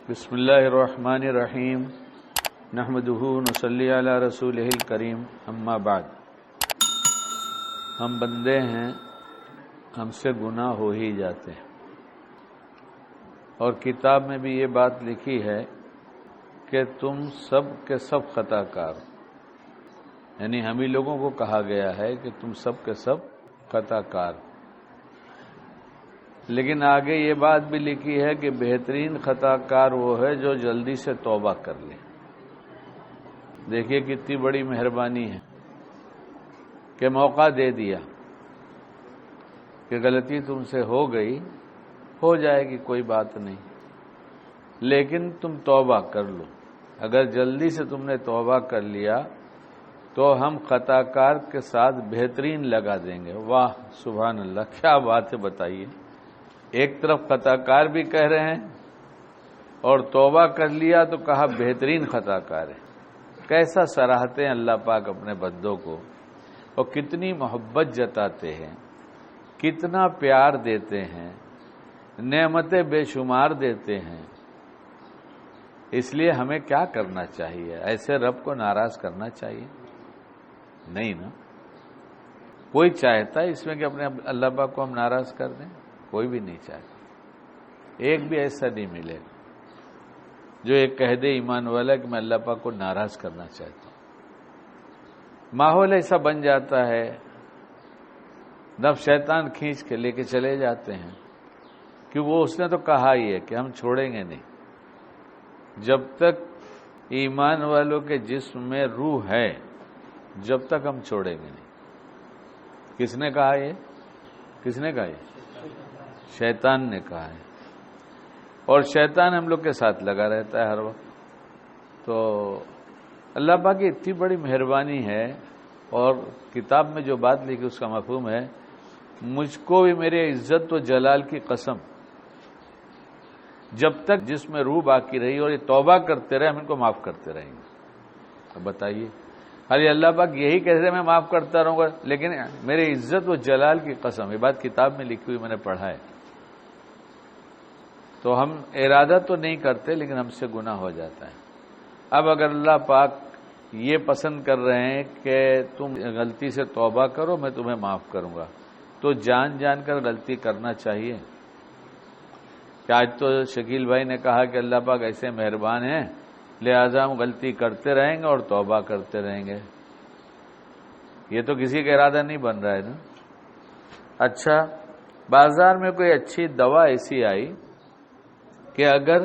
بسم اللہ الرحمن الرحیم نحمدہ نصلی علی رسولہ الکریم اما بعد۔ ہم بندے ہیں، ہم سے گناہ ہو ہی جاتے ہیں، اور کتاب میں بھی یہ بات لکھی ہے کہ تم سب کے سب خطا کار، یعنی ہم ہی لوگوں کو کہا گیا ہے کہ تم سب کے سب خطا کار۔ لیکن آگے یہ بات بھی لکھی ہے کہ بہترین خطا کار وہ ہے جو جلدی سے توبہ کر لے۔ دیکھیے کتنی بڑی مہربانی ہے کہ موقع دے دیا کہ غلطی تم سے ہو گئی، ہو جائے گی، کوئی بات نہیں، لیکن تم توبہ کر لو۔ اگر جلدی سے تم نے توبہ کر لیا تو ہم خطا کار کے ساتھ بہترین لگا دیں گے۔ واہ سبحان اللہ، کیا بات ہے، بتائیے۔ ایک طرف خطا کار بھی کہہ رہے ہیں اور توبہ کر لیا تو کہا بہترین خطا کار ہے۔ کیسا سراہتے ہیں اللہ پاک اپنے بندوں کو، اور کتنی محبت جتاتے ہیں، کتنا پیار دیتے ہیں، نعمتیں بے شمار دیتے ہیں۔ اس لیے ہمیں کیا کرنا چاہیے؟ ایسے رب کو ناراض کرنا چاہیے؟ نہیں نا، کوئی چاہتا ہے اس میں کہ اپنے اللہ پاک کو ہم ناراض کر دیں؟ کوئی بھی نہیں چاہتا۔ ایک بھی ایسا نہیں ملے گا جو ایک کہہ دے ایمان والا کہ میں اللہ پاک کو ناراض کرنا چاہتا ہوں۔ ماحول ایسا بن جاتا ہے، نفس شیطان کھینچ کے لے کے چلے جاتے ہیں کہ وہ اس نے تو کہا ہی ہے کہ ہم چھوڑیں گے نہیں جب تک ایمان والوں کے جسم میں روح ہے، جب تک ہم چھوڑیں گے نہیں۔ کس نے کہا یہ؟ کس نے کہا یہ؟ شیطان نے کہا ہے، اور شیطان ہم لوگ کے ساتھ لگا رہتا ہے ہر وقت۔ تو اللہ پاک کی اتنی بڑی مہربانی ہے، اور کتاب میں جو بات لکھی اس کا مفہوم ہے، مجھ کو بھی میرے عزت و جلال کی قسم، جب تک جس میں روح باقی رہی اور یہ توبہ کرتے رہے ہم ان کو معاف کرتے رہیں گے۔ اب بتائیے، خالی اللہ پاک یہی کہتے ہیں میں معاف کرتا رہوں گا، لیکن میرے عزت و جلال کی قسم، یہ بات کتاب میں لکھی ہوئی میں نے پڑھا ہے۔ تو ہم ارادہ تو نہیں کرتے لیکن ہم سے گناہ ہو جاتا ہے۔ اب اگر اللہ پاک یہ پسند کر رہے ہیں کہ تم غلطی سے توبہ کرو، میں تمہیں معاف کروں گا، تو جان جان کر غلطی کرنا چاہیے۔ کہ آج تو شکیل بھائی نے کہا کہ اللہ پاک ایسے مہربان ہیں لہذا ہم غلطی کرتے رہیں گے اور توبہ کرتے رہیں گے۔ یہ تو کسی کا ارادہ نہیں بن رہا ہے نا۔ اچھا، بازار میں کوئی اچھی دوا ایسی آئی کہ اگر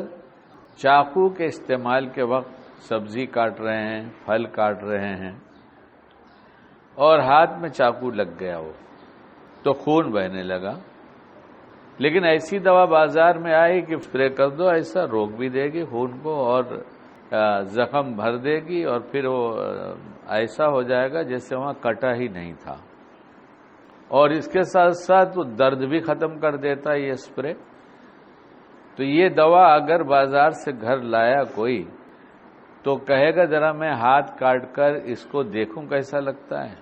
چاقو کے استعمال کے وقت سبزی کاٹ رہے ہیں، پھل کاٹ رہے ہیں، اور ہاتھ میں چاقو لگ گیا ہو تو خون بہنے لگا، لیکن ایسی دوا بازار میں آئی کہ اسپرے کر دو، ایسا روک بھی دے گی خون کو اور زخم بھر دے گی، اور پھر وہ ایسا ہو جائے گا جیسے وہاں کٹا ہی نہیں تھا، اور اس کے ساتھ ساتھ وہ درد بھی ختم کر دیتا ہے یہ اسپرے۔ تو یہ دوا اگر بازار سے گھر لایا کوئی تو کہے گا ذرا میں ہاتھ کاٹ کر اس کو دیکھوں کیسا لگتا ہے؟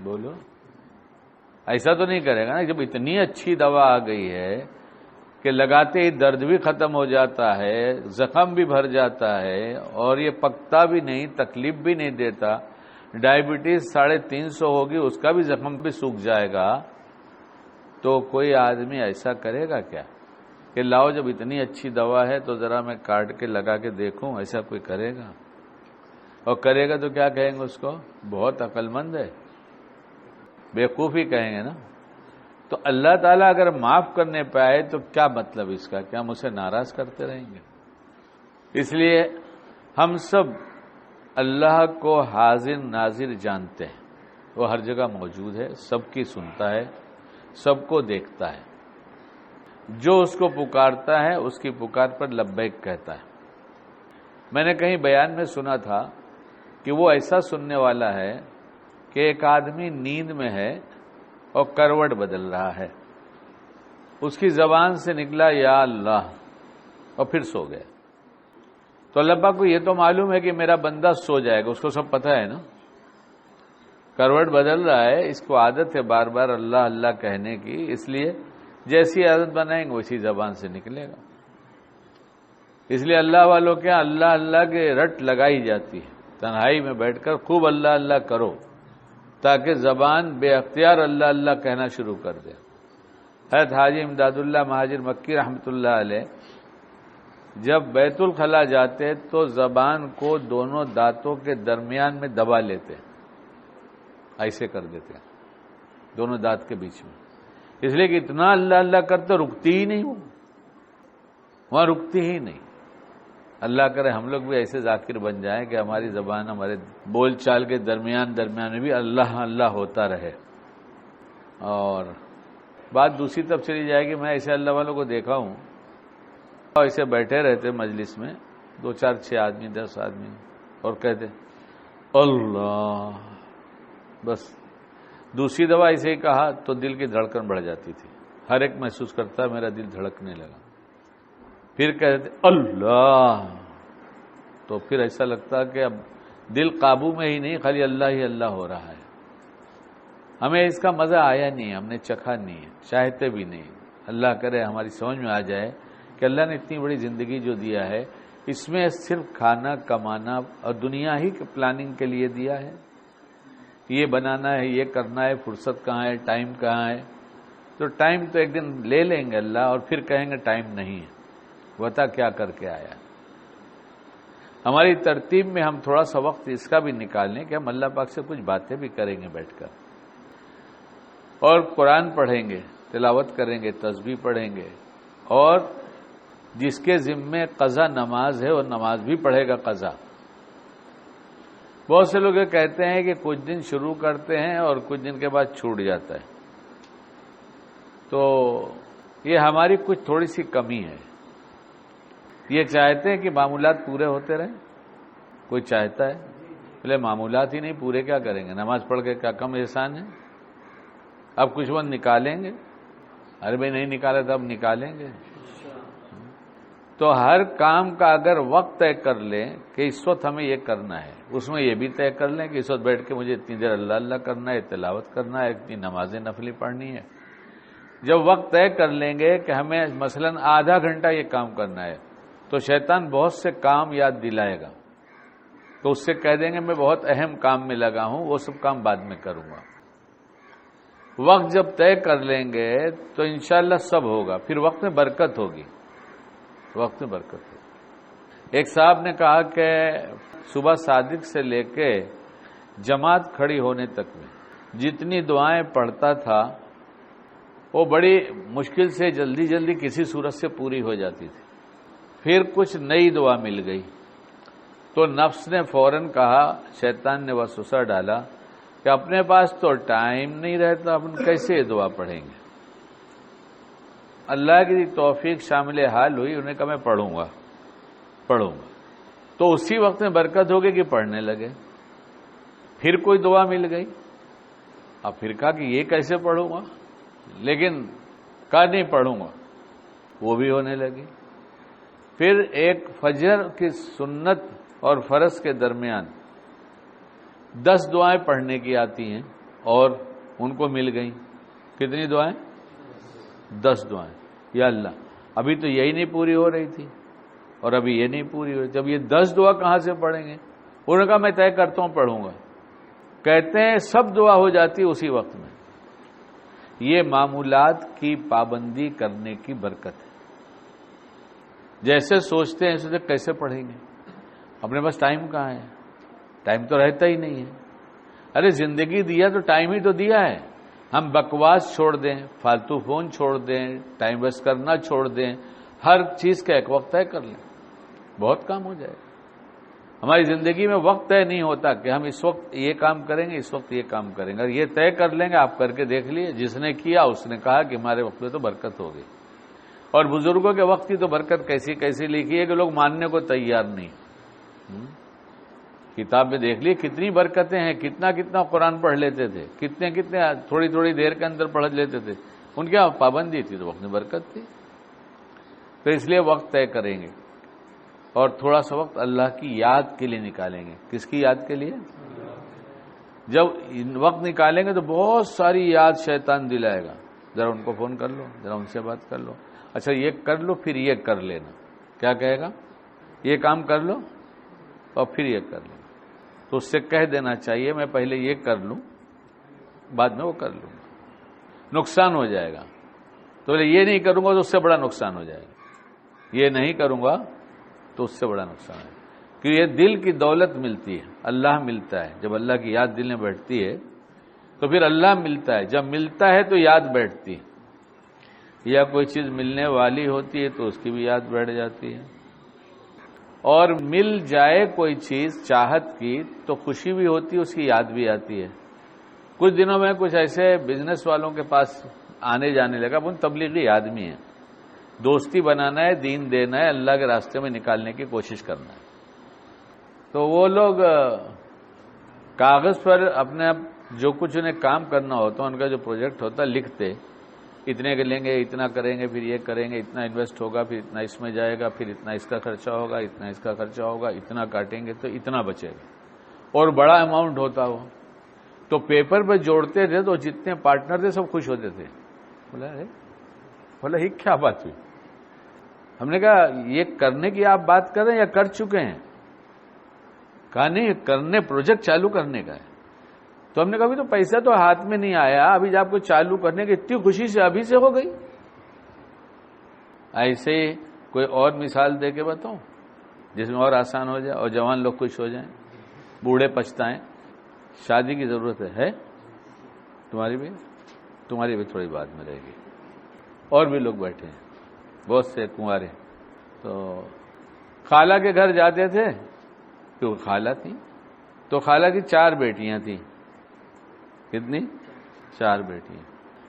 بولو، ایسا تو نہیں کرے گا نا۔ جب اتنی اچھی دوا آ گئی ہے کہ لگاتے ہی درد بھی ختم ہو جاتا ہے، زخم بھی بھر جاتا ہے، اور یہ پکتا بھی نہیں، تکلیف بھی نہیں دیتا، ڈائبٹیز 350 ہوگی اس کا بھی زخم بھی سوکھ جائے گا، تو کوئی آدمی ایسا کرے گا کیا کہ لاؤ جب اتنی اچھی دوا ہے تو ذرا میں کاٹ کے لگا کے دیکھوں؟ ایسا کوئی کرے گا؟ اور کرے گا تو کیا کہیں گے اس کو؟ بہت عقل مند ہے، بیوقوفی کہیں گے نا۔ تو اللہ تعالیٰ اگر معاف کرنے پہ آئے تو کیا مطلب اس کا؟ کیا ہم اسے ناراض کرتے رہیں گے؟ اس لیے ہم سب اللہ کو حاضر ناظر جانتے ہیں، وہ ہر جگہ موجود ہے، سب کی سنتا ہے، سب کو دیکھتا ہے۔ جو اس کو پکارتا ہے اس کی پکار پر لبیک کہتا ہے۔ میں نے کہیں بیان میں سنا تھا کہ وہ ایسا سننے والا ہے کہ ایک آدمی نیند میں ہے اور کروٹ بدل رہا ہے، اس کی زبان سے نکلا یا اللہ، اور پھر سو گیا۔ تو اللہ پاک کو یہ تو معلوم ہے کہ میرا بندہ سو جائے گا، اس کو سب پتہ ہے نا، کروٹ بدل رہا ہے، اس کو عادت ہے بار بار اللہ اللہ کہنے کی، اس لیے جیسی عادت بنائیں گے ویسی زبان سے نکلے گا۔ اس لیے اللہ والوں کے اللہ اللہ کے رٹ لگائی جاتی ہے، تنہائی میں بیٹھ کر خوب اللہ اللہ کرو تاکہ زبان بے اختیار اللہ اللہ کہنا شروع کر دے۔ حضرت حاجی امداد اللہ مہاجر مکی رحمۃ اللہ علیہ جب بیت الخلاء جاتے تو زبان کو دونوں دانتوں کے درمیان میں دبا لیتے، ایسے کر دیتے دونوں دانت کے بیچ میں، اس لیے کہ اتنا اللہ اللہ کرتے رکتی ہی نہیں، وہاں رکتی ہی نہیں۔ اللہ کرے ہم لوگ بھی ایسے ذاکر بن جائیں کہ ہماری زبان ہمارے بول چال کے درمیان میں بھی اللہ اللہ ہوتا رہے۔ اور بات دوسری طرف چلی جائے گی، میں ایسے اللہ والوں کو دیکھا ہوں ایسے بیٹھے رہتے مجلس میں 2 4 6 آدمی 10 آدمی اور کہتے اللہ، بس دوسری دفعہ ایسے ہی کہا تو دل کی دھڑکن بڑھ جاتی تھی، ہر ایک محسوس کرتا میرا دل دھڑکنے لگا، پھر کہتے اللہ، تو پھر ایسا لگتا کہ اب دل قابو میں ہی نہیں، خالی اللہ ہی اللہ ہو رہا ہے۔ ہمیں اس کا مزہ آیا نہیں، ہم نے چکھا نہیں ہے، چاہتے بھی نہیں۔ اللہ کرے ہماری سمجھ میں آ جائے کہ اللہ نے اتنی بڑی زندگی جو دیا ہے اس میں صرف کھانا کمانا اور دنیا ہی پلاننگ کے لیے دیا ہے، یہ بنانا ہے، یہ کرنا ہے، فرصت کہاں ہے، ٹائم کہاں ہے؟ تو ٹائم تو ایک دن لے لیں گے اللہ اور پھر کہیں گے ٹائم نہیں ہے، بتا کیا کر کے آیا۔ ہماری ترتیب میں ہم تھوڑا سا وقت اس کا بھی نکالیں کہ ہم اللہ پاک سے کچھ باتیں بھی کریں گے بیٹھ کر، اور قرآن پڑھیں گے، تلاوت کریں گے، تسبیح پڑھیں گے، اور جس کے ذمے قضا نماز ہے وہ نماز بھی پڑھے گا قضا۔ بہت سے لوگ یہ کہتے ہیں کہ کچھ دن شروع کرتے ہیں اور کچھ دن کے بعد چھوٹ جاتا ہے، تو یہ ہماری کچھ تھوڑی سی کمی ہے۔ یہ چاہتے ہیں کہ معمولات پورے ہوتے رہیں، کوئی چاہتا ہے پہلے معمولات ہی نہیں پورے کیا کریں گے، نماز پڑھ کے کیا کم احسان ہے؟ اب کچھ وقت نکالیں گے، ارے بھائی نہیں نکالے تو اب نکالیں گے۔ تو ہر کام کا اگر وقت طے کر لیں کہ اس وقت ہمیں یہ کرنا ہے، اس میں یہ بھی طے کر لیں کہ اس وقت بیٹھ کے مجھے اتنی دیر اللہ اللہ کرنا ہے، تلاوت کرنا ہے، اتنی نمازیں نفلی پڑھنی ہے۔ جب وقت طے کر لیں گے کہ ہمیں مثلا آدھا گھنٹہ یہ کام کرنا ہے، تو شیطان بہت سے کام یاد دلائے گا، تو اس سے کہہ دیں گے میں بہت اہم کام میں لگا ہوں، وہ سب کام بعد میں کروں گا۔ وقت جب طے کر لیں گے تو انشاءاللہ سب ہوگا، پھر وقت میں برکت ہوگی، وقت میں برکت ہوگی۔ ایک صاحب نے کہا کہ صبح صادق سے لے کے جماعت کھڑی ہونے تک میں جتنی دعائیں پڑھتا تھا وہ بڑی مشکل سے جلدی جلدی کسی صورت سے پوری ہو جاتی تھی، پھر کچھ نئی دعا مل گئی تو نفس نے فوراً کہا، شیطان نے وسوسہ ڈالا کہ اپنے پاس تو ٹائم نہیں رہتا، اپن کیسے دعا پڑھیں گے؟ اللہ کی توفیق شامل حال ہوئی، انہیں کہا میں پڑھوں گا تو اسی وقت میں برکت ہوگی کہ پڑھنے لگے۔ پھر کوئی دعا مل گئی، اب پھر کہا کہ یہ کیسے پڑھوں گا، لیکن کہا نہیں پڑھوں گا، وہ بھی ہونے لگی۔ پھر ایک فجر کی سنت اور فرض کے درمیان 10 دعائیں پڑھنے کی آتی ہیں اور ان کو مل گئیں، کتنی دعائیں؟ 10 دعائیں۔ یا اللہ، ابھی تو یہی نہیں پوری ہو رہی تھی اور ابھی یہ نہیں پوری ہو رہی، جب یہ 10 دعا کہاں سے پڑھیں گے؟ انہوں نے کہا میں طے کرتا ہوں پڑھوں گا۔ کہتے ہیں سب دعا ہو جاتی اسی وقت میں۔ یہ معمولات کی پابندی کرنے کی برکت ہے۔ جیسے سوچتے ہیں سوچتے کیسے پڑھیں گے، اپنے پاس ٹائم کہاں ہے؟ ٹائم تو رہتا ہی نہیں ہے۔ ارے زندگی دیا تو ٹائم ہی تو دیا ہے، ہم بکواس چھوڑ دیں، فالتو فون چھوڑ دیں، ٹائم ویسٹ کرنا چھوڑ دیں، ہر چیز کا ایک وقت طے کر لیں، بہت کام ہو جائے گا۔ ہماری زندگی میں وقت طے نہیں ہوتا کہ ہم اس وقت یہ کام کریں گے، اس وقت یہ کام کریں گے، اور یہ طے کر لیں گے۔ آپ کر کے دیکھ لیے، جس نے کیا اس نے کہا کہ ہمارے وقت میں تو برکت ہو گئی۔ اور بزرگوں کے وقت کی تو برکت کیسی کیسی لکھی ہے کہ لوگ ماننے کو تیار نہیں۔ کتاب میں دیکھ لیے کتنی برکتیں ہیں، کتنا کتنا قرآن پڑھ لیتے تھے، کتنے کتنے تھوڑی تھوڑی دیر کے اندر پڑھ لیتے تھے، ان کی پابندی تھی تو وقت میں برکت تھی۔ تو اس لیے وقت طے کریں گے اور تھوڑا سا وقت اللہ کی یاد کے لیے نکالیں گے۔ کس کی یاد کے لیے؟ جب وقت نکالیں گے تو بہت ساری یاد شیطان دلائے گا، ذرا ان کو فون کر لو، ذرا ان سے بات کر لو، اچھا یہ کر لو، پھر یہ کر لینا۔ کیا کہے گا؟ یہ کام کر لو اور پھر یہ کر لو، تو اس سے کہہ دینا چاہیے میں پہلے یہ کر لوں بعد میں وہ کر لوں، نقصان ہو جائے گا، تو یہ نہیں کروں گا تو اس سے بڑا نقصان ہو جائے گا، یہ نہیں کروں گا تو اس سے بڑا نقصان ہے، کیونکہ یہ دل کی دولت ملتی ہے، اللہ ملتا ہے، جب اللہ کی یاد دل میں بیٹھتی ہے تو پھر اللہ ملتا ہے، جب ملتا ہے تو یاد بیٹھتی ہے، یا کوئی چیز ملنے والی ہوتی ہے تو اس کی بھی یاد بیٹھ جاتی ہے، اور مل جائے کوئی چیز چاہت کی تو خوشی بھی ہوتی ہے، اس کی یاد بھی آتی ہے۔ کچھ دنوں میں کچھ ایسے بزنس والوں کے پاس آنے جانے لگا، وہ تبلیغی آدمی ہیں، دوستی بنانا ہے، دین دینا ہے، اللہ کے راستے میں نکالنے کی کوشش کرنا ہے، تو وہ لوگ کاغذ پر اپنے جو کچھ انہیں کام کرنا ہوتا ان کا جو پروجیکٹ ہوتا لکھتے، اتنے کے لیں گے، اتنا کریں گے، پھر یہ کریں گے، اتنا انویسٹ ہوگا، پھر اتنا اس میں جائے گا، پھر اتنا اس کا خرچہ ہوگا، اتنا اس کا خرچہ ہوگا، اتنا کاٹیں گے تو اتنا بچے گا، اور بڑا اماؤنٹ ہوتا وہ، تو پیپر پہ جوڑتے تھے تو جتنے پارٹنر تھے سب خوش ہوتے تھے، بولا یہ کیا بات ہوئی؟ ہم نے کہا یہ کرنے کی آپ بات کر رہے ہیں یا کر چکے ہیں؟ کہا نہیں، کرنے، پروجیکٹ چالو کرنے کا ہے، تو ہم نے کہا بھی تو پیسہ تو ہاتھ میں نہیں آیا، ابھی آپ کو چالو کرنے کی اتنی خوشی سے ابھی سے ہو گئی۔ ایسے کوئی اور مثال دے کے بتاؤں جس میں اور آسان ہو جائے اور جوان لوگ خوش ہو جائیں، بوڑھے پچھتائیں؟ شادی کی ضرورت ہے تمہاری بھی تھوڑی بعد میں رہے گی، اور بھی لوگ بیٹھے ہیں بہت سے کنوارے، تو خالہ کے گھر جاتے تھے، کیونکہ خالہ تھی تو خالہ کی 4 بیٹیاں تھیں، کتنی؟ 4 بیٹیاں،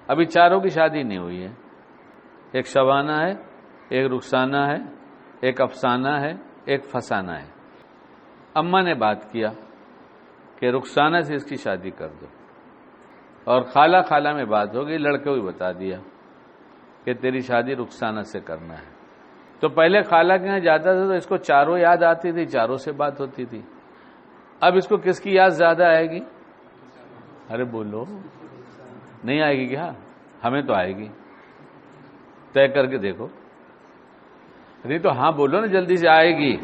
ابھی چاروں کی شادی نہیں ہوئی ہے، ایک شبانہ ہے، ایک رخسانہ ہے، ایک افسانہ ہے، ایک فسانہ ہے۔ اماں نے بات کیا کہ رخسانہ سے اس کی شادی کر دو، اور خالہ میں بات ہو گئی، لڑکے کو بھی بتا دیا کہ تیری شادی رخسانہ سے کرنا ہے، تو پہلے خالہ کے یہاں جاتا تھا تو اس کو چاروں یاد آتی تھی، چاروں سے بات ہوتی تھی، اب اس کو کس کی یاد زیادہ آئے گی؟ ارے بولو، نہیں آئے گی کیا؟ ہمیں تو آئے گی، طے کر کے دیکھو، نہیں تو ہاں بولو نا، جلدی سے آئے گی،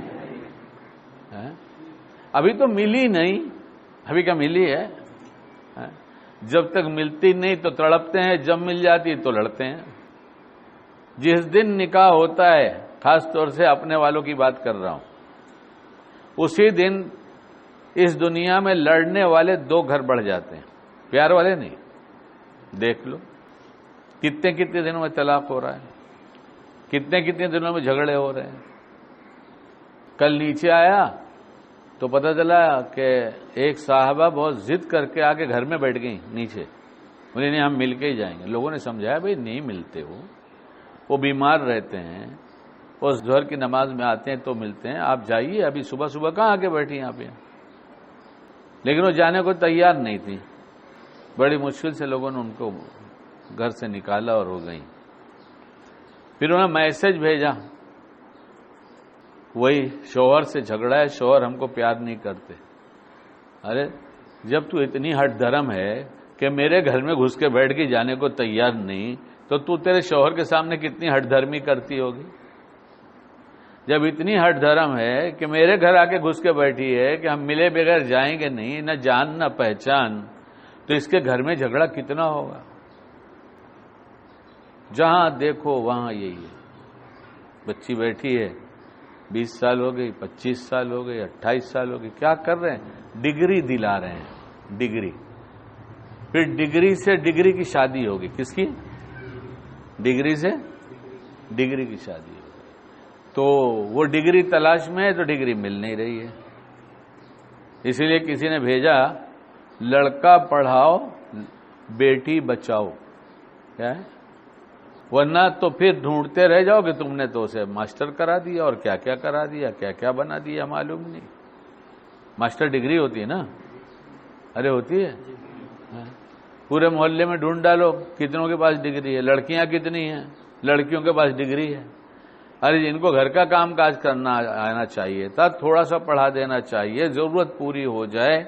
ابھی تو ملی نہیں، ابھی کیا ملی ہے؟ جب تک ملتی نہیں تو تڑپتے ہیں، جب مل جاتی تو لڑتے ہیں۔ جس دن نکاح ہوتا ہے، خاص طور سے اپنے والوں کی بات کر رہا ہوں، اسی دن اس دنیا میں لڑنے والے 2 گھر بڑھ جاتے ہیں، پیار والے نہیں، دیکھ لو کتنے دنوں میں طلاق ہو رہا ہے، کتنے دنوں میں جھگڑے ہو رہے ہیں۔ کل نیچے آیا تو پتہ چلا کہ ایک صاحبہ بہت ضد کر کے آ کے گھر میں بیٹھ گئی نیچے، بولے نہیں ہم مل کے ہی جائیں گے۔ لوگوں نے سمجھایا بھائی نہیں ملتے ہو، وہ بیمار رہتے ہیں، وہ ظہر کی نماز میں آتے ہیں تو ملتے ہیں، آپ جائیے، ابھی صبح کہاں آ کے بیٹھی ہیں آپ یہاں؟ لیکن وہ جانے کو تیار نہیں تھی، بڑی مشکل سے لوگوں نے ان کو گھر سے نکالا اور ہو گئی۔ پھر انہوں نے میسج بھیجا، وہی شوہر سے جھگڑا ہے، شوہر ہم کو پیار نہیں کرتے۔ ارے جب تو اتنی ہٹ دھرم ہے کہ میرے گھر میں گھس کے بیٹھ کے جانے کو تیار نہیں، تو تیرے شوہر کے سامنے کتنی ہٹ دھرمی کرتی ہوگی؟ جب اتنی ہٹ دھرم ہے کہ میرے گھر آ کے گھس کے بیٹھی ہے کہ ہم ملے بغیر جائیں گے نہیں، نہ جان نہ پہچان، تو اس کے گھر میں جھگڑا کتنا ہوگا؟ جہاں دیکھو وہاں یہی ہے، بچی بیٹھی ہے، 20 سال ہو گئی، 25 سال ہو گئی، 28 سال ہو گئی، کیا کر رہے ہیں؟ ڈگری دلا رہے ہیں، ڈگری، پھر ڈگری سے ڈگری کی شادی ہوگی، کس کی؟ ڈگری سے ڈگری کی شادی ہوگی، تو وہ ڈگری تلاش میں ہے تو ڈگری مل نہیں رہی ہے، اسی لیے کسی نے بھیجا لڑکا پڑھاؤ بیٹی بچاؤ، کیا ہے؟ ورنہ تو پھر ڈھونڈتے رہ جاؤ کہ تم نے تو اسے ماسٹر کرا دیا اور کیا کیا کرا دیا، کیا کیا بنا دیا معلوم نہیں۔ ماسٹر ڈگری ہوتی ہے نا؟ ارے ہوتی ہے، پورے محلے میں ڈھونڈ ڈالو کتنوں کے پاس ڈگری ہے، لڑکیاں کتنی ہیں، لڑکیوں کے پاس ڈگری ہے۔ ارے جن کو گھر کا کام کاج کرنا آنا چاہیے تھا، تھوڑا سا پڑھا دینا چاہیے، ضرورت پوری ہو جائے،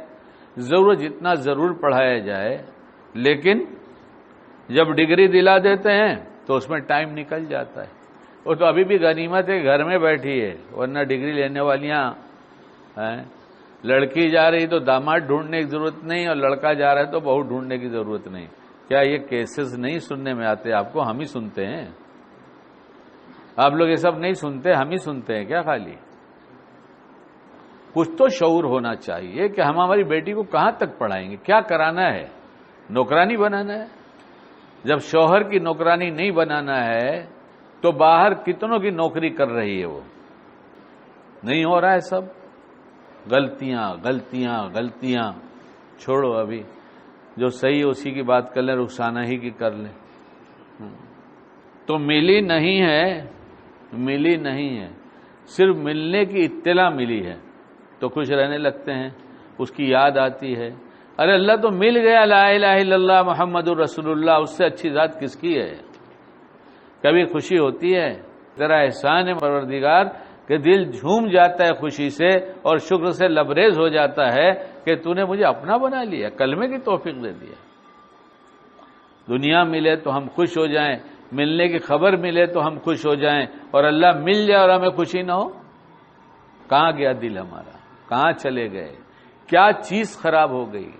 ضرورت جتنا ضرور پڑھایا جائے، لیکن جب ڈگری دلا دیتے ہیں تو اس میں ٹائم نکل جاتا ہے۔ وہ تو ابھی بھی غنیمت ہے گھر میں بیٹھی ہے، ورنہ ڈگری لینے والیاں ہیں، لڑکی جا رہی تو داماد ڈھونڈنے کی ضرورت نہیں، اور لڑکا جا رہا ہے تو بہو ڈھونڈنے کی ضرورت نہیں۔ کیا یہ کیسز نہیں سننے میں آتے آپ کو؟ ہم ہی سنتے ہیں، آپ لوگ یہ سب نہیں سنتے، ہم ہی سنتے ہیں کیا؟ خالی کچھ تو شعور ہونا چاہیے کہ ہم ہماری بیٹی کو کہاں تک پڑھائیں گے، کیا کرانا ہے؟ نوکرانی بنانا ہے؟ جب شوہر کی نوکرانی نہیں بنانا ہے تو باہر کتنوں کی نوکری کر رہی ہے وہ؟ نہیں ہو رہا ہے سب؟ غلطیاں غلطیاں غلطیاں چھوڑو، ابھی جو صحیح ہے اسی کی بات کر لیں، رخسانہ ہی کی کر لیں۔ تو ملی نہیں ہے، ملی نہیں ہے، صرف ملنے کی اطلاع ملی ہے تو خوش رہنے لگتے ہیں، اس کی یاد آتی ہے، ارے اللہ تو مل گیا، لا الہ الا اللہ محمد الرسول اللہ، اس سے اچھی ذات کس کی ہے؟ کبھی خوشی ہوتی ہے؟ تیرا احسان ہے پروردگار کہ دل جھوم جاتا ہے خوشی سے اور شکر سے لبریز ہو جاتا ہے کہ تو نے مجھے اپنا بنا لیا، کلمے کی توفیق دے دیا۔ دنیا ملے تو ہم خوش ہو جائیں، ملنے کی خبر ملے تو ہم خوش ہو جائیں، اور اللہ مل جائے اور ہمیں خوشی نہ ہو؟ کہاں گیا دل ہمارا؟ کہاں چلے گئے؟ کیا چیز خراب ہو گئی؟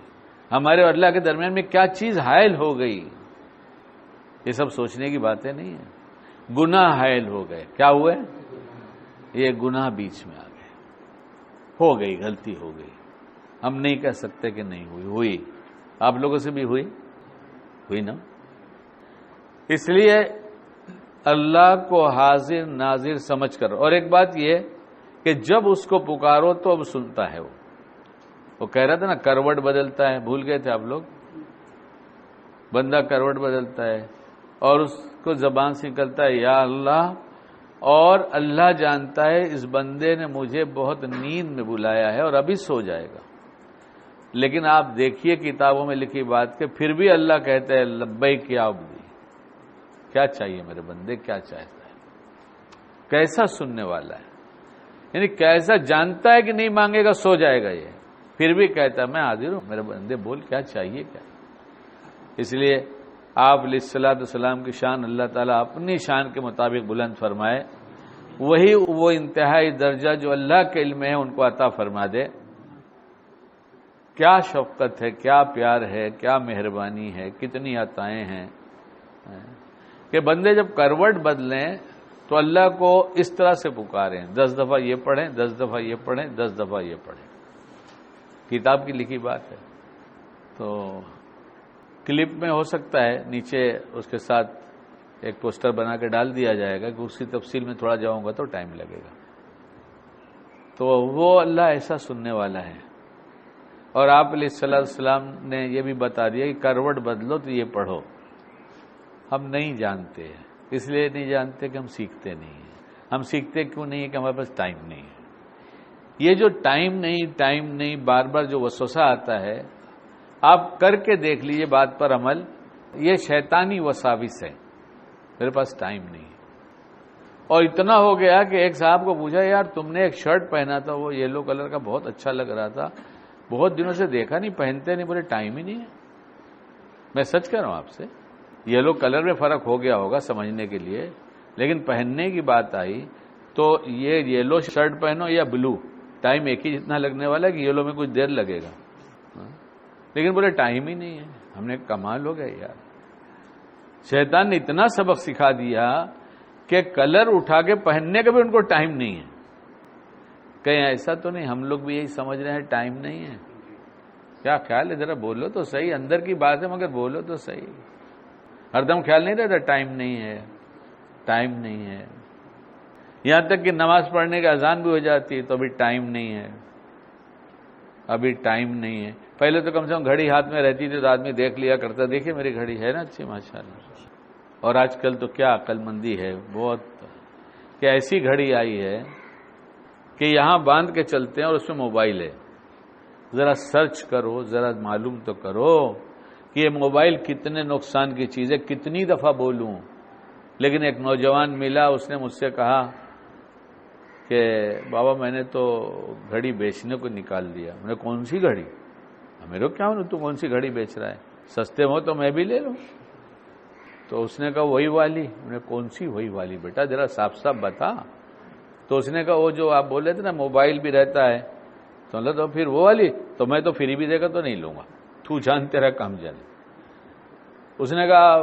ہمارے اور اللہ کے درمیان میں کیا چیز حائل ہو گئی؟ یہ سب سوچنے کی باتیں نہیں ہیں۔ گناہ حائل ہو گئے، کیا ہوئے؟ یہ گناہ بیچ میں آ گئے، ہو گئی، غلطی ہو گئی، ہم نہیں کہہ سکتے کہ نہیں ہوئی، ہوئی۔ آپ لوگوں سے بھی ہوئی نا؟ اس لیے اللہ کو حاضر ناظر سمجھ کر، اور ایک بات یہ کہ جب اس کو پکارو تو اب سنتا ہے وہ کہہ رہا تھا نا کروٹ بدلتا ہے، بھول گئے تھے آپ لوگ؟ بندہ کروٹ بدلتا ہے اور اس کو زبان سے نکلتا ہے یا اللہ، اور اللہ جانتا ہے اس بندے نے مجھے بہت نیند میں بلایا ہے اور ابھی سو جائے گا، لیکن آپ دیکھیے کتابوں میں لکھی بات کہ پھر بھی اللہ کہتا ہے لبیک یا عبدی، کیا چاہیے میرے بندے، کیا چاہتا ہے؟ کیسا سننے والا ہے، یعنی کیسا جانتا ہے کہ نہیں مانگے گا سو جائے گا، یہ پھر بھی کہتا ہے میں حاضر ہوں میرے بندے، بول کیا چاہیے کیا۔ اس لیے آپ علیہ الصلوۃ والسلام کی شان اللہ تعالیٰ اپنی شان کے مطابق بلند فرمائے، وہی وہ انتہائی درجہ جو اللہ کے علم ہے ان کو عطا فرما دے۔ کیا شفقت ہے، کیا پیار ہے، کیا مہربانی ہے، کتنی عطائیں ہیں کہ بندے جب کروٹ بدلیں تو اللہ کو اس طرح سے پکاریں، 10 دفعہ یہ پڑھیں، 10 دفعہ یہ پڑھیں، 10 دفعہ یہ پڑھیں، کتاب کی لکھی بات ہے۔ تو کلپ میں ہو سکتا ہے نیچے اس کے ساتھ ایک پوسٹر بنا کے ڈال دیا جائے گا کہ اس کی تفصیل میں تھوڑا جاؤں گا تو ٹائم لگے گا۔ تو وہ اللہ ایسا سننے والا ہے، اور آپ علیہ السلام نے یہ بھی بتا دیا کہ کروٹ بدلو تو یہ پڑھو۔ ہم نہیں جانتے، اس لیے نہیں جانتے کہ ہم سیکھتے نہیں ہیں۔ ہم سیکھتے کیوں نہیں ہے؟ کہ ہمارے پاس ٹائم نہیں ہے۔ یہ جو ٹائم نہیں بار بار جو وسوسہ آتا ہے، آپ کر کے دیکھ لیجئے بات پر عمل، یہ شیطانی وساوس ہے، میرے پاس ٹائم نہیں ہے۔ اور اتنا ہو گیا کہ ایک صاحب کو پوچھا یار تم نے ایک شرٹ پہنا تھا وہ یلو کلر کا، بہت اچھا لگ رہا تھا، بہت دنوں سے دیکھا نہیں، پہنتے نہیں، بولے ٹائم ہی نہیں ہے۔ میں سچ کہہ رہا ہوں آپ سے، یلو کلر میں فرق ہو گیا ہوگا سمجھنے کے لیے، لیکن پہننے کی بات آئی تو یہ یلو شرٹ پہنو یا بلو، ٹائم ایک ہی جتنا لگنے والا ہے کہ یلو میں کچھ دیر لگے گا، لیکن بولے ٹائم ہی نہیں ہے۔ ہم نے کمال ہو گیا یار، شیطان نے اتنا سبق سکھا دیا کہ کلر اٹھا کے پہننے کا بھی ان کو ٹائم نہیں ہے۔ کہیں ایسا تو نہیں ہم لوگ بھی یہی سمجھ رہے ہیں ٹائم نہیں ہے؟ کیا خیال ہے؟ ذرا بولو تو صحیح، اندر کی بات ہے مگر بولو تو صحیح۔ ہر دم خیال نہیں رہتا ٹائم نہیں ہے، ٹائم نہیں ہے، یہاں تک کہ نماز پڑھنے کی اذان بھی ہو جاتی ہے تو ابھی ٹائم نہیں ہے، ابھی ٹائم نہیں ہے۔ پہلے تو کم سے کم گھڑی ہاتھ میں رہتی تھی تو آدمی دیکھ لیا کرتا، دیکھیے میری گھڑی ہے نا اچھی ماشاءاللہ۔ اور آج کل تو کیا عقل مندی ہے بہت، کہ ایسی گھڑی آئی ہے کہ یہاں باندھ کے چلتے ہیں اور اس میں موبائل ہے۔ ذرا سرچ کرو، ذرا معلوم تو کرو کہ یہ موبائل کتنے نقصان کی چیز ہے، کتنی دفعہ بولوں۔ لیکن ایک نوجوان ملا، اس نے مجھ سے کہا کہ بابا میں نے تو گھڑی بیچنے کو نکال دیا۔ میں نے کون سی گھڑی؟ میرے کو کیا تو کون سی گھڑی بیچ رہا ہے؟ سستے ہو تو میں بھی لے لوں۔ تو تو اس نے کہا وہی والی. انہوں نے کون سی وہی والی بیٹا ذرا صاف صاف بتا. تو اس نے کہا وہ جو آپ بول رہے تھے نا موبائل بھی رہتا ہے. تو پھر وہ والی تو میں تو فری بھی دے گا تو نہیں لوں گا, تو جان تیرا کام جانے. اس نے کہا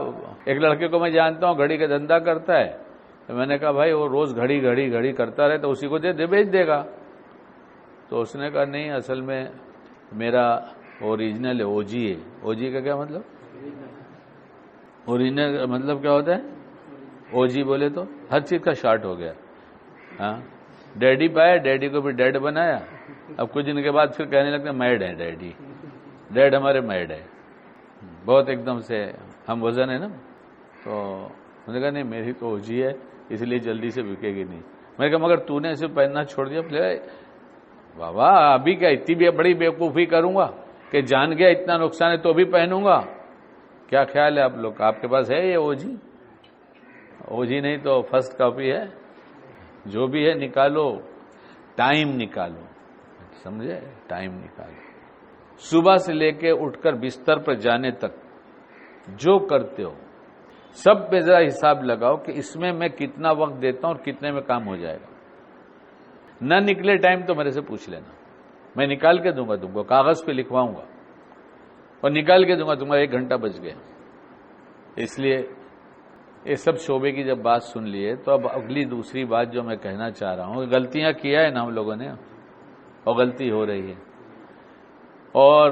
ایک لڑکے کو میں جانتا ہوں گھڑی کا دھندا کرتا ہے. تو میں نے کہا بھائی وہ روز گھڑی کرتا رہے تو اسی کو دے بیچ دے گا. تو اس نے کہا نہیں اصل میں میرا اوریجنل ہے, او جی ہے. او جی کا کیا مطلب؟ اوریجنل کا مطلب کیا ہوتا ہے؟ او جی بولے تو ہر چیز کا شارٹ ہو گیا. ہاں ڈیڈی پایا, ڈیڈی کو بھی ڈیڈ بنایا. اب کچھ دن کے بعد پھر کہنے لگتے میڈ ہے ڈیڈی, ڈیڈ ہمارے میڈ ہے. بہت ایک دم سے ہم وزن ہے نا. تو میں نے کہا نہیں میری تو او جی ہے اس لیے جلدی سے بکے گی نہیں. میں نے کہا مگر تو نے اسے پہننا چھوڑ دیا. بابا ابھی کیا اتنی بھی بڑی بیوقوفی کروں گا کہ جان گیا اتنا نقصان ہے تو بھی پہنوں گا. کیا خیال ہے آپ لوگ کا؟ آپ کے پاس ہے یہ او جی؟ او جی نہیں تو فرسٹ کاپی ہے. جو بھی ہے نکالو, ٹائم نکالو, سمجھے؟ ٹائم نکالو. صبح سے لے کے اٹھ کر بستر پر جانے تک جو کرتے ہو سب پہ ذرا حساب لگاؤ کہ اس میں میں کتنا وقت دیتا ہوں اور کتنے میں کام ہو جائے گا. نہ نکلے ٹائم تو میرے سے پوچھ لینا, میں نکال کے دوں گا تم کو, کاغذ پہ لکھواؤں گا اور نکال کے دوں گا. تمہارا 1 گھنٹہ بچ گیا. اس لیے یہ سب شعبے کی جب بات سن لیے تو اب اگلی دوسری بات جو میں کہنا چاہ رہا ہوں, غلطیاں کیا ہے نا ہم لوگوں نے اور غلطی ہو رہی ہے. اور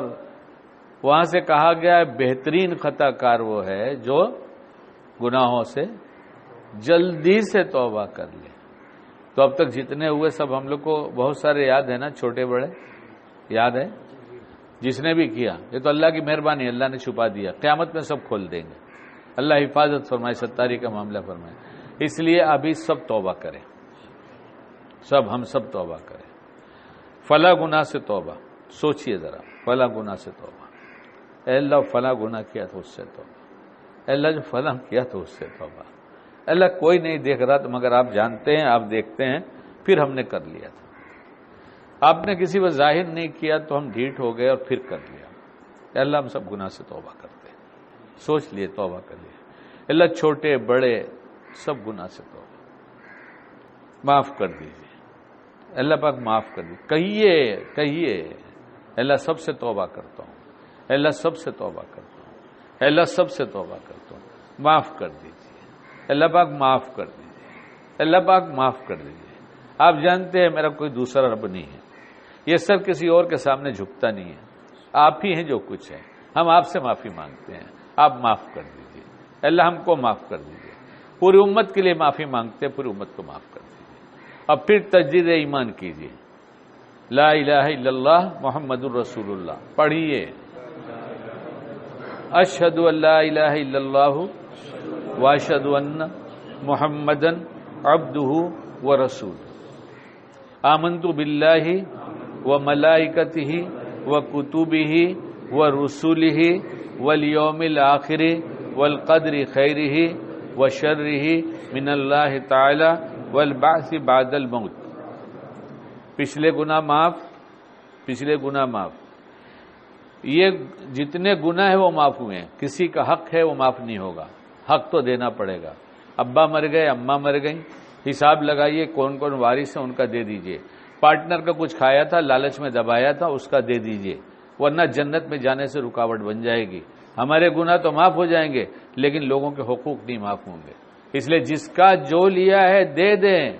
وہاں سے کہا گیا ہے بہترین خطا کار وہ ہے جو گناہوں سے جلدی سے توبہ کر لے. تو اب تک جتنے ہوئے سب ہم لوگ کو بہت سارے یاد ہے نا, چھوٹے بڑے یاد ہے. جس نے بھی کیا یہ تو اللہ کی مہربانی, اللہ نے چھپا دیا, قیامت میں سب کھول دیں گے. اللہ حفاظت فرمائے, ستاری کا معاملہ فرمائے. اس لیے ابھی سب توبہ کریں, ہم سب توبہ کریں. فلاں گناہ سے توبہ, سوچئے ذرا, فلاں گناہ سے توبہ. اے اللہ فلاں گناہ کیا تو اس سے توبہ. اے اللہ جو فلاں کیا تو اس سے توبہ. اللہ کوئی نہیں دیکھ رہا تو مگر آپ جانتے ہیں, آپ دیکھتے ہیں, پھر ہم نے کر لیا تھا. آپ نے کسی وقت ظاہر نہیں کیا تو ہم ڈھیٹ ہو گئے اور پھر کر لیا. اے اللہ ہم سب گناہ سے توبہ کرتے ہیں, سوچ لیے توبہ کر لیے. اللہ چھوٹے بڑے سب گناہ سے توبہ, معاف کر دیجیے. اللہ پاک معاف کر دیجیے. کہیے اللہ سب سے توبہ کرتا ہوں, اللہ سب سے توبہ کرتا ہوں, اللہ سب سے توبہ کرتا ہوں, معاف کر دیجیے. اللہ پاک معاف کر دیجیے, اللہ پاک معاف کر دیجیے. آپ جانتے ہیں میرا کوئی دوسرا رب نہیں ہے, یہ سر کسی اور کے سامنے جھکتا نہیں ہے, آپ ہی ہیں جو کچھ ہے. ہم آپ سے معافی مانگتے ہیں, آپ معاف کر دیجیے. اللہ ہم کو معاف کر دیجیے. پوری امت کے لیے معافی مانگتے ہیں, پوری امت کو معاف کر دیجیے. اب پھر تجدید ایمان کیجیے, لا الہ الا اللہ محمد الرسول اللہ پڑھیے. اشہد ان لا الہ الا اللہ واشہد ان محمدن عبدہ ورسولہ. آمنت باللہ وملائکتہ وکتبہ ورسلہ والیوم الآخر والقدر خیرہ وشرہ من اللہ تعالی والبعث بعد الموت. پچھلے گناہ معاف. یہ جتنے گناہ ہیں وہ معاف ہوئے ہیں. کسی کا حق ہے وہ معاف نہیں ہوگا, حق تو دینا پڑے گا. ابا مر گئے, اماں مر گئیں, حساب لگائیے کون کون وارث ہیں ان کا دے دیجئے. پارٹنر کا کچھ کھایا تھا, لالچ میں دبایا تھا, اس کا دے دیجئے, ورنہ جنت میں جانے سے رکاوٹ بن جائے گی. ہمارے گناہ تو معاف ہو جائیں گے لیکن لوگوں کے حقوق نہیں معاف ہوں گے. اس لیے جس کا جو لیا ہے دے دیں,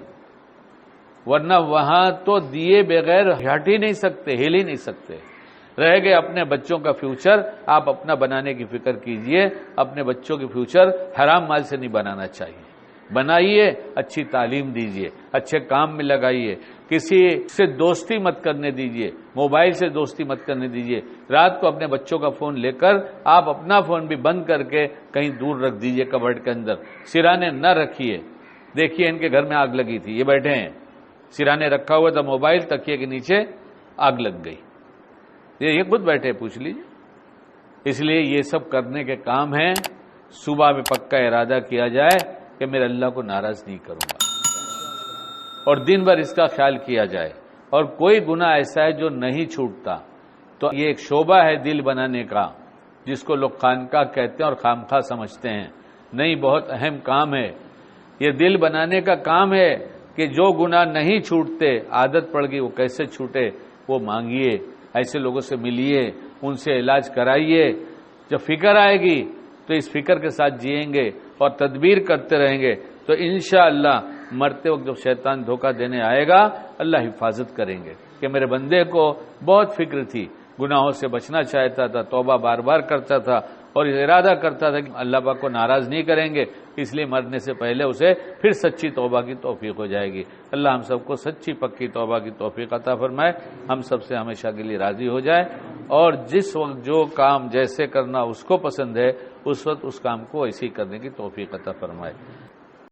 ورنہ وہاں تو دیے بغیر ہٹ ہی نہیں سکتے, ہل ہی نہیں سکتے. رہ گئے اپنے بچوں کا فیوچر, آپ اپنا بنانے کی فکر کیجئے. اپنے بچوں کی فیوچر حرام مال سے نہیں بنانا چاہیے. بنائیے, اچھی تعلیم دیجئے, اچھے کام میں لگائیے. کسی سے دوستی مت کرنے دیجئے, موبائل سے دوستی مت کرنے دیجئے. رات کو اپنے بچوں کا فون لے کر آپ اپنا فون بھی بند کر کے کہیں دور رکھ دیجئے, کبرڈ کے اندر. سرانے نہ رکھیے. دیکھیے ان کے گھر میں آگ لگی تھی, یہ بیٹھے ہیں, سرانے رکھا ہوا تھا موبائل, تکیے کے نیچے آگ لگ گئی. یہ خود بیٹھے, پوچھ لیجیے. اس لیے یہ سب کرنے کے کام ہیں. صبح میں پکا ارادہ کیا جائے کہ میرے اللہ کو ناراض نہیں کروں گا, اور دن بھر اس کا خیال کیا جائے. اور کوئی گناہ ایسا ہے جو نہیں چھوٹتا. تو یہ ایک شعبہ ہے دل بنانے کا, جس کو لوگ خانقاہ کہتے ہیں اور خامخواہ سمجھتے ہیں. نہیں، بہت اہم کام ہے، یہ دل بنانے کا کام ہے کہ جو گناہ نہیں چھوٹتے، عادت پڑ گئی وہ کیسے چھوٹے، وہ مانگیے، ایسے لوگوں سے ملیے، ان سے علاج کرائیے۔ جب فکر آئے گی تو اس فکر کے ساتھ جئیں گے اور تدبیر کرتے رہیں گے تو انشاءاللہ مرتے وقت جب شیطان دھوکہ دینے آئے گا اللہ حفاظت کریں گے کہ میرے بندے کو بہت فکر تھی، گناہوں سے بچنا چاہتا تھا، توبہ بار بار کرتا تھا اور ارادہ کرتا تھا کہ اللہ پاک کو ناراض نہیں کریں گے، اس لیے مرنے سے پہلے اسے پھر سچی توبہ کی توفیق ہو جائے گی۔ اللہ ہم سب کو سچی پکی توبہ کی توفیق عطا فرمائے، ہم سب سے ہمیشہ کے لیے راضی ہو جائے، اور جس وقت جو کام جیسے کرنا اس کو پسند ہے اس وقت اس کام کو ایسے ہی کرنے کی توفیق عطا فرمائے۔